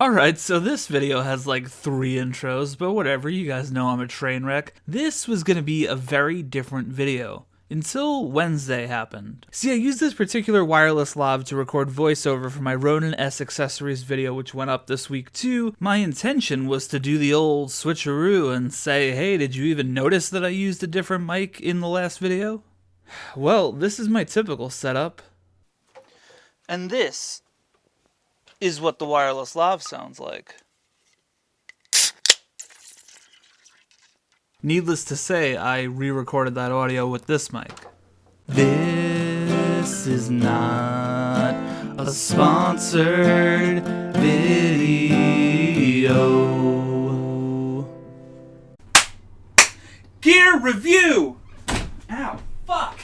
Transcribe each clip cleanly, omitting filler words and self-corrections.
Alright, so this video has like 3 intros, but whatever, you guys know I'm a train wreck. This was gonna be a very different video. Until Wednesday happened. See, I used this particular wireless lav to record voiceover for my Ronin S accessories video, which went up this week too. My intention was to do the old switcheroo and say, hey, did you even notice that I used a different mic in the last video? Well, this is my typical setup. And this is what the wireless lav sounds like. Needless to say, I re-recorded that audio with this mic. This is not a sponsored video. Gear review! Ow, fuck!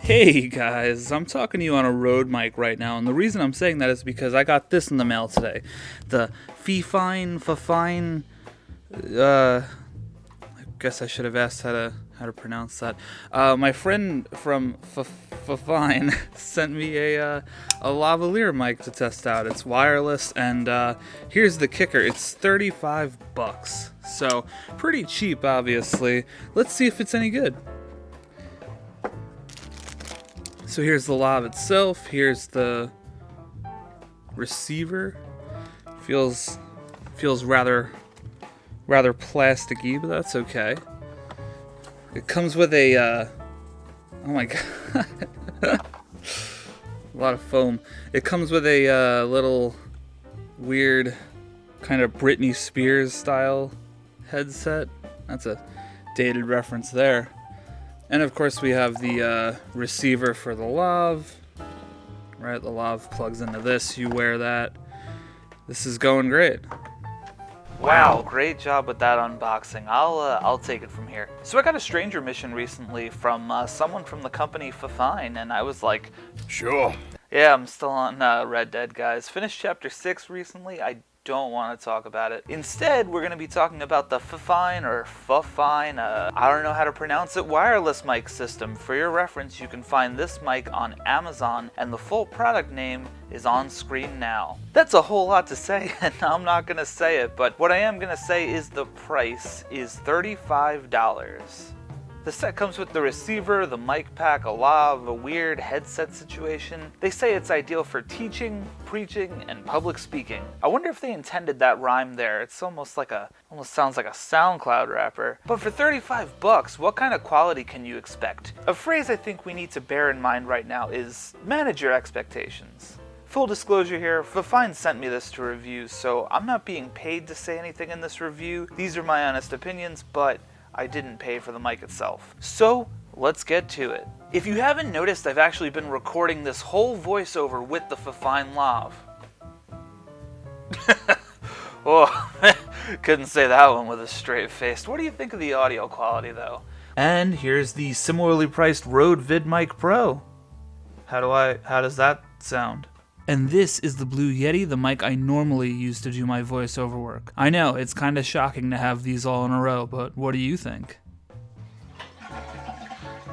Hey guys, I'm talking to you on a Rode mic right now, and the reason I'm saying that is because I got this in the mail today. The Fifine, I guess I should have asked how to pronounce that. My friend from Fifine sent me a lavalier mic to test out. It's wireless, and here's the kicker. It's $35, so pretty cheap, obviously. Let's see if it's any good. So here's the lav itself, here's the receiver. Feels rather plasticky, but that's okay. It comes with a oh my god. A lot of foam. It comes with a little weird kind of Britney Spears style headset. That's a dated reference there. And of course we have the receiver for the lav. Right, the lav plugs into this, you wear that. This is going great. Wow, great job with that unboxing. I'll take it from here. So I got a stranger mission recently from someone from the company Fifine, and I was like, sure. Yeah, I'm still on Red Dead, guys. Finished chapter 6 recently. I don't want to talk about it. Instead, we're going to be talking about the Fifine or Fifine, I don't know how to pronounce it, wireless mic system. For your reference, you can find this mic on Amazon, and the full product name is on screen now. That's a whole lot to say, and I'm not going to say it, but what I am going to say is the price is $35. The set comes with the receiver, the mic pack, a lav, a weird headset situation. They say it's ideal for teaching, preaching, and public speaking. I wonder if they intended that rhyme there. It's almost sounds like a SoundCloud rapper. But for $35, what kind of quality can you expect? A phrase I think we need to bear in mind right now is manage your expectations. Full disclosure here, Fifine sent me this to review, so I'm not being paid to say anything in this review. These are my honest opinions, but I didn't pay for the mic itself. So, let's get to it. If you haven't noticed, I've actually been recording this whole voiceover with the Fifine lav. Oh, couldn't say that one with a straight face. What do you think of the audio quality, though? And here's the similarly priced Rode VidMic Pro. How does that sound? And this is the Blue Yeti, the mic I normally use to do my voiceover work. I know, it's kinda shocking to have these all in a row, but what do you think?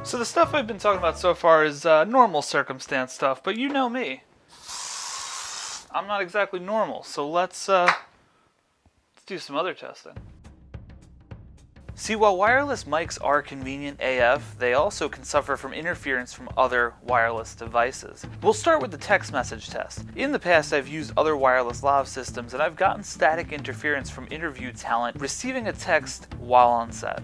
So the stuff I've been talking about so far is normal circumstance stuff, but you know me. I'm not exactly normal, so let's do some other testing. See, while wireless mics are convenient AF, they also can suffer from interference from other wireless devices. We'll start with the text message test. In the past, I've used other wireless lav systems, and I've gotten static interference from interview talent receiving a text while on set.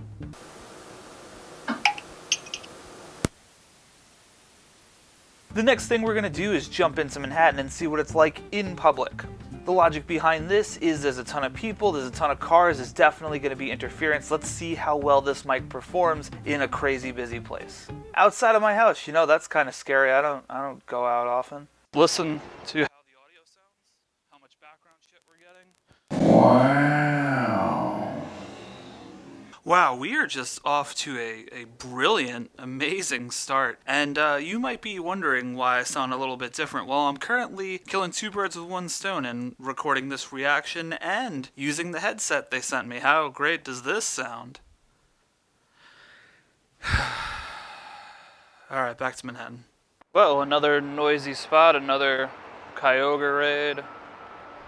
The next thing we're going to do is jump into Manhattan and see what it's like in public. The logic behind this is there's a ton of people, there's a ton of cars, there's definitely going to be interference. Let's see how well this mic performs in a crazy busy place. Outside of my house, you know, that's kind of scary. I don't go out often. Listen to how the audio sounds, how much background shit we're getting. Wow, we are just off to a brilliant, amazing start. And you might be wondering why I sound a little bit different. Well, I'm currently killing 2 birds with 1 stone and recording this reaction and using the headset they sent me. How great does this sound? Alright, back to Manhattan. Well, another noisy spot, another Kyogre raid.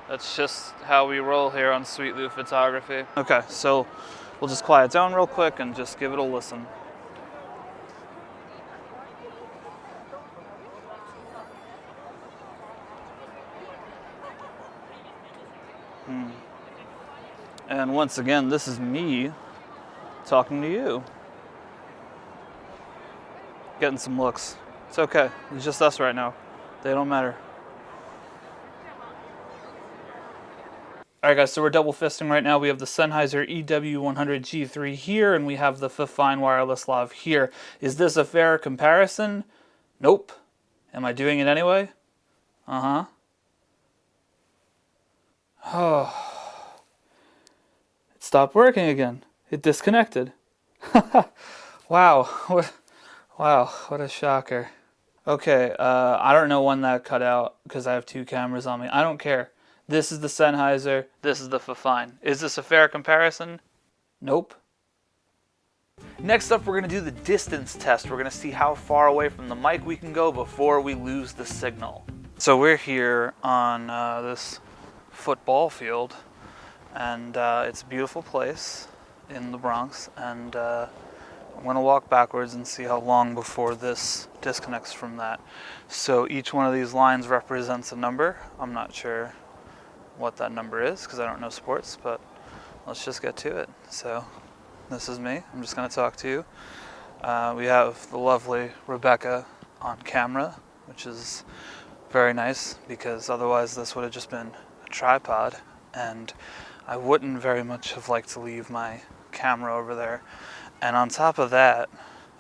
That's just how we roll here on Sweet Lou Photography. Okay, so we'll just quiet down real quick and just give it a listen. And once again, this is me talking to you. Getting some looks. It's okay. It's just us right now. They don't matter. Alright guys, so we're double fisting right now. We have the Sennheiser EW100G3 here, and we have the Fifine wireless lav here. Is this a fair comparison? Nope. Am I doing it anyway? Uh-huh. Oh. It stopped working again. It disconnected. Wow. Wow, what a shocker. Okay, I don't know when that cut out because I have two cameras on me. I don't care. This is the Sennheiser, this is the Fifine. Is this a fair comparison? Nope. Next up, we're going to do the distance test. We're going to see how far away from the mic we can go before we lose the signal. So we're here on this football field, and it's a beautiful place in the Bronx, and I'm going to walk backwards and see how long before this disconnects from that. So each one of these lines represents a number. I'm not sure what that number is because I don't know sports, but let's just get to it. So this is me. I'm just going to talk to you. We have the lovely Rebecca on camera, which is very nice because otherwise this would have just been a tripod, and I wouldn't very much have liked to leave my camera over there. And on top of that,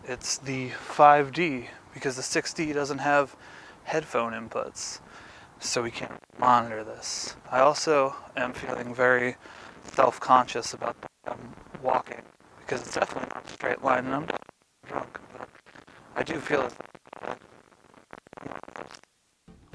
it's the 5D because the 6D doesn't have headphone inputs, so we can't monitor this. I also am feeling very self-conscious about walking because it's definitely not a straight line, and I'm drunk, but I do feel it.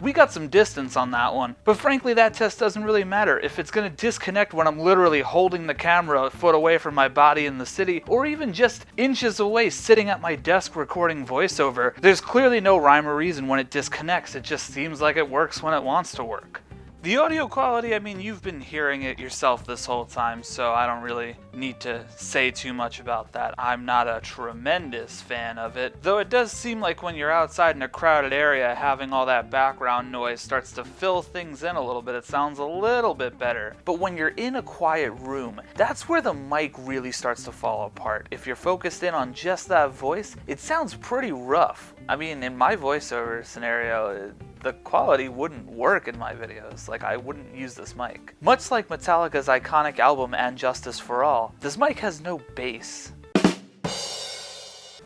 We got some distance on that one, but frankly that test doesn't really matter. If it's going to disconnect when I'm literally holding the camera a foot away from my body in the city, or even just inches away sitting at my desk recording voiceover, there's clearly no rhyme or reason when it disconnects. It just seems like it works when it wants to work. The audio quality, I mean, you've been hearing it yourself this whole time, so I don't really need to say too much about that. I'm not a tremendous fan of it, though it does seem like when you're outside in a crowded area, having all that background noise starts to fill things in a little bit. It sounds a little bit better. But when you're in a quiet room, that's where the mic really starts to fall apart. If you're focused in on just that voice, it sounds pretty rough. I mean, in my voiceover scenario, the quality wouldn't work in my videos. Like, I wouldn't use this mic. Much like Metallica's iconic album And Justice for All, this mic has no bass.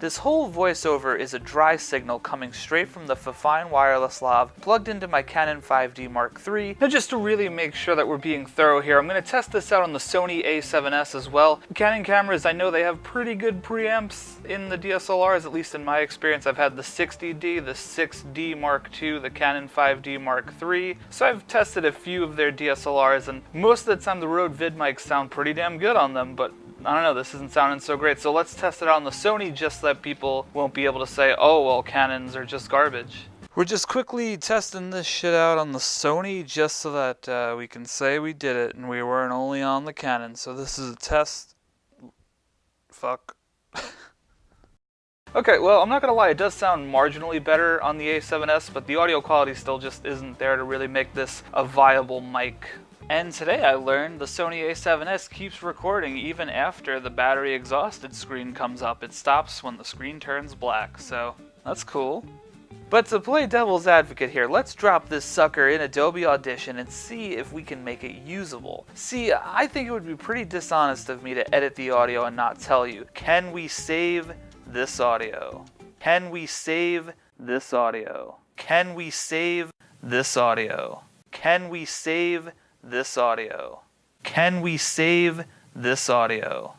This whole voiceover is a dry signal coming straight from the Fifine wireless lav plugged into my Canon 5D Mark III. Now just to really make sure that we're being thorough here, I'm going to test this out on the Sony a7S as well. Canon cameras, I know they have pretty good preamps in the DSLRs, at least in my experience. I've had the 60D, the 6D Mark II, the Canon 5D Mark III, so I've tested a few of their DSLRs, and most of the time the Rode vid mics sound pretty damn good on them, but I don't know, this isn't sounding so great, so let's test it out on the Sony just so that people won't be able to say, oh, well, Canons are just garbage. We're just quickly testing this shit out on the Sony just so that we can say we did it and we weren't only on the Canon. So this is a test. Fuck. Okay, well, I'm not gonna lie, it does sound marginally better on the A7S, but the audio quality still just isn't there to really make this a viable mic. And today I learned the Sony a7S keeps recording even after the battery exhausted screen comes up. It stops when the screen turns black, so that's cool. But to play devil's advocate here, let's drop this sucker in Adobe Audition and see if we can make it usable. See, I think it would be pretty dishonest of me to edit the audio and not tell you. Can we save this audio? Can we save this audio? Can we save this audio? Can we save this audio? Can we save this audio?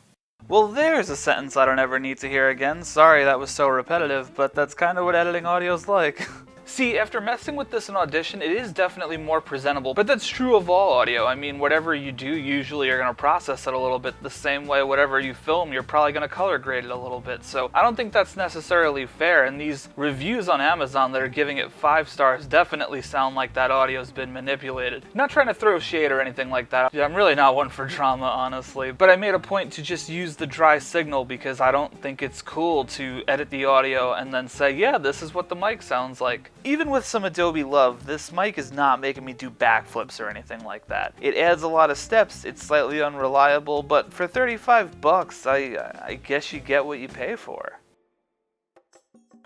Well, there's a sentence I don't ever need to hear again. Sorry that was so repetitive, but that's kind of what editing audio's like. See, after messing with this in Audition, it is definitely more presentable, but that's true of all audio. I mean, whatever you do, usually you're going to process it a little bit the same way whatever you film, you're probably going to color grade it a little bit. So I don't think that's necessarily fair, and these reviews on Amazon that are giving it 5 stars definitely sound like that audio's been manipulated. I'm not trying to throw shade or anything like that. I'm really not one for drama, honestly, but I made a point to just use the dry signal because I don't think it's cool to edit the audio and then say, yeah, this is what the mic sounds like. Even with some Adobe love, this mic is not making me do backflips or anything like that. It adds a lot of steps, it's slightly unreliable, but for 35 bucks, I guess you get what you pay for.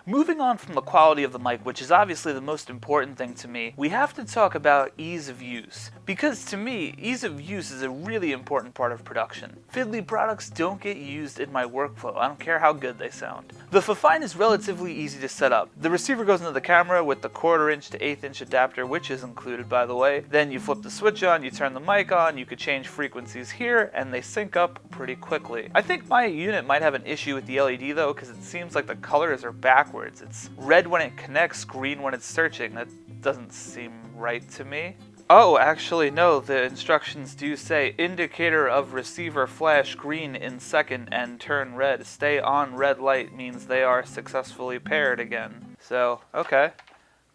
Moving on from the quality of the mic, which is obviously the most important thing to me, we have to talk about ease of use. Because to me, ease of use is a really important part of production. Fiddly products don't get used in my workflow, I don't care how good they sound. The Fifine is relatively easy to set up. The receiver goes into the camera with the 1/4 inch to 1/8 inch adapter, which is included by the way. Then you flip the switch on, you turn the mic on, you could change frequencies here, and they sync up pretty quickly. I think my unit might have an issue with the LED though, because it seems like the colors are backwards. It's red when it connects, green when it's searching. That doesn't seem right to me. Oh, actually no, the instructions do say indicator of receiver flash green in second and turn red. Stay on red light means they are successfully paired again. So, okay.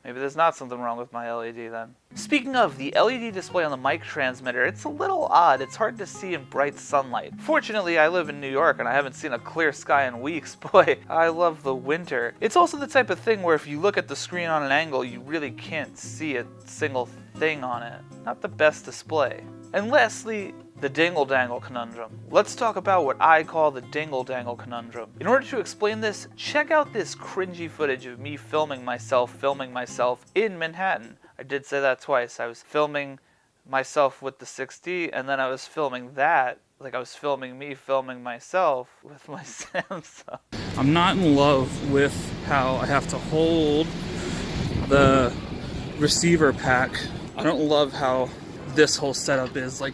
Maybe there's not something wrong with my LED then. Speaking of, the LED display on the mic transmitter, it's a little odd. It's hard to see in bright sunlight. Fortunately, I live in New York and I haven't seen a clear sky in weeks. Boy, I love the winter. It's also the type of thing where if you look at the screen on an angle, you really can't see a single thing on it. Not the best display. And lastly, the dingle-dangle conundrum. Let's talk about what I call the dingle-dangle conundrum. In order to explain this, check out this cringy footage of me filming myself in Manhattan. I did say that twice. I was filming myself with the 6D, and then I was filming that, like I was filming me filming myself with my Samsung. I'm not in love with how I have to hold the receiver pack. I don't love how this whole setup is. Like,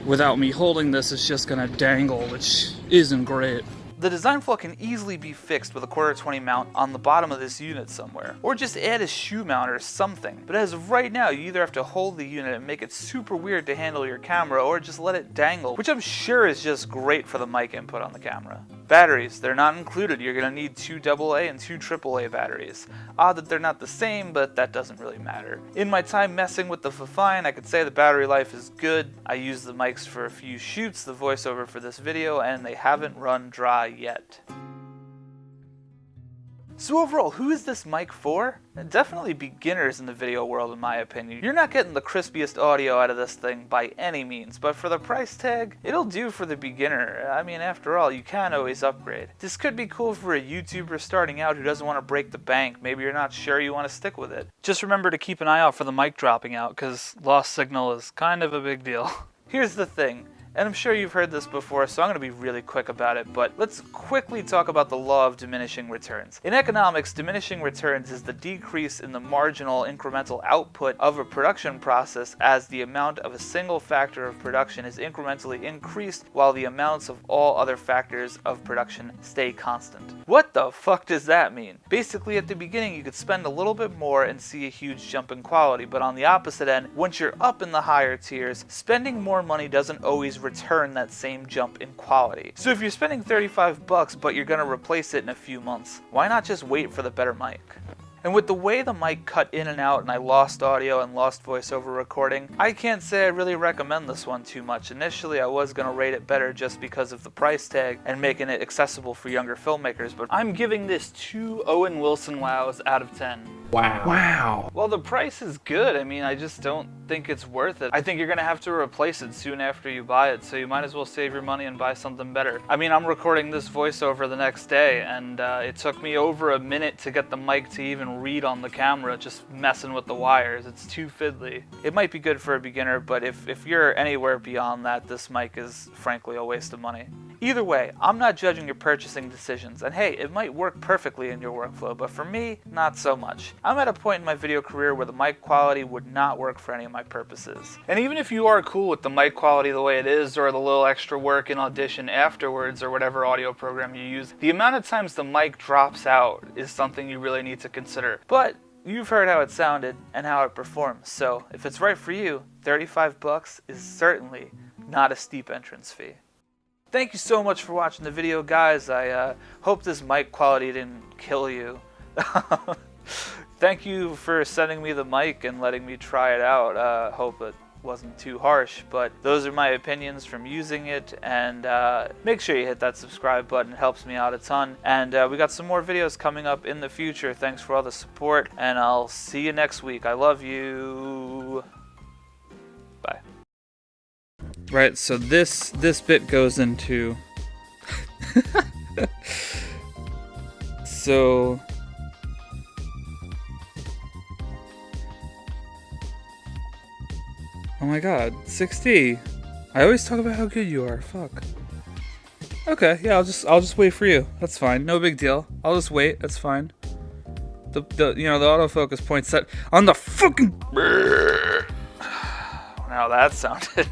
without me holding this, it's just gonna dangle, which isn't great. The design flaw can easily be fixed with a 1/4-20 mount on the bottom of this unit somewhere, or just add a shoe mount or something. But as of right now, you either have to hold the unit and make it super weird to handle your camera, or just let it dangle, which I'm sure is just great for the mic input on the camera. Batteries, they're not included. You're gonna need 2 AA and 2 AAA batteries. Odd that they're not the same, but that doesn't really matter. In my time messing with the Fifine, I could say the battery life is good. I used the mics for a few shoots, the voiceover for this video, and they haven't run dry yet. So overall, who is this mic for? Definitely beginners in the video world in my opinion. You're not getting the crispiest audio out of this thing by any means, but for the price tag, it'll do for the beginner. I mean, after all, you can always upgrade. This could be cool for a YouTuber starting out who doesn't want to break the bank. Maybe you're not sure you want to stick with it. Just remember to keep an eye out for the mic dropping out, because lost signal is kind of a big deal. Here's the thing. And I'm sure you've heard this before, so I'm going to be really quick about it, but let's quickly talk about the law of diminishing returns. In economics, diminishing returns is the decrease in the marginal incremental output of a production process as the amount of a single factor of production is incrementally increased while the amounts of all other factors of production stay constant. What the fuck does that mean? Basically, at the beginning, you could spend a little bit more and see a huge jump in quality, but on the opposite end, once you're up in the higher tiers, spending more money doesn't always return that same jump in quality. So if you're spending 35 bucks but you're gonna replace it in a few months, why not just wait for the better mic? And with the way the mic cut in and out and I lost audio and lost voiceover recording, I can't say I really recommend this one too much. Initially I was going to rate it better just because of the price tag and making it accessible for younger filmmakers, but I'm giving this 2 Owen Wilson wows out of 10. Wow. Well, the price is good. I mean, I just don't think it's worth it. I think you're going to have to replace it soon after you buy it, so you might as well save your money and buy something better. I mean, I'm recording this voiceover the next day, and it took me over a minute to get the mic to even read on the camera, just messing with the wires. It's too fiddly. It might be good for a beginner, but if you're anywhere beyond that, this mic is frankly a waste of money. Either way, I'm not judging your purchasing decisions, and hey, it might work perfectly in your workflow, but for me, not so much. I'm at a point in my video career where the mic quality would not work for any of my purposes. And even if you are cool with the mic quality the way it is, or the little extra work in Audition afterwards, or whatever audio program you use, the amount of times the mic drops out is something you really need to consider. But you've heard how it sounded and how it performs, so if it's right for you, $35 is certainly not a steep entrance fee. Thank you so much for watching the video, guys. I hope this mic quality didn't kill you. Thank you for sending me the mic and letting me try it out. Hope it wasn't too harsh, but those are my opinions from using it, and make sure you hit that subscribe button. It helps me out a ton, and we got some more videos coming up in the future. Thanks for all the support, and I'll see you next week. I love you. Bye. Right, so this bit goes into so oh my god, 6D. I always talk about how good you are. Fuck. Okay, yeah, I'll just wait for you. That's fine. No big deal. I'll just wait. That's fine. The autofocus point set on the fucking. Now that sounded.